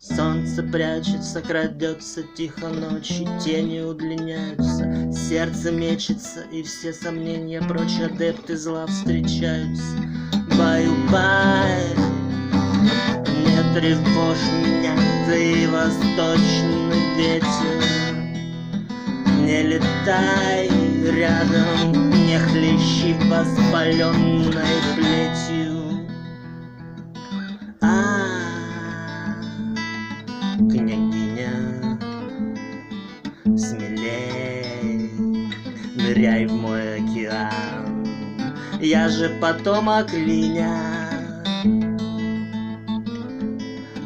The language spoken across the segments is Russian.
Солнце прячется, крадется тихо ночью, тени удлиняются, сердце мечется, и все сомнения прочь, адепты зла встречаются. Баю-бай, не тревожь меня, ты восточный ветер. Не летай рядом, не хлещи воспаленной плетью. Княгиня, смелей, ныряй в мой океан. Я же потомок линя,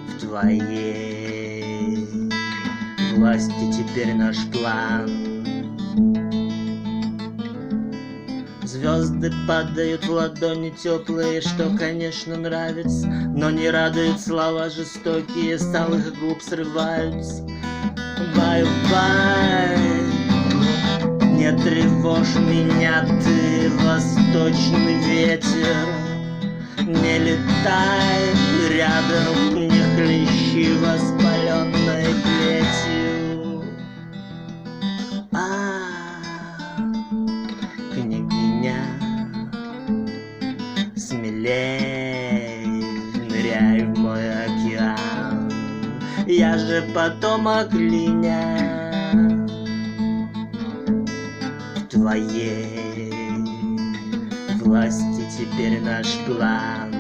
в твоей власти теперь наш план. Звезды падают в ладони теплые, что, конечно, нравится, но не радуют слова жестокие, с алых губ срываются. Бай-бай, не тревожь меня, ты восточный ветер. Не летай рядом, не хлещи воспаленной плетью. Княгиня, смелей, ныряй в мой океан. Я же потомок линя, в твоей власти теперь наш план.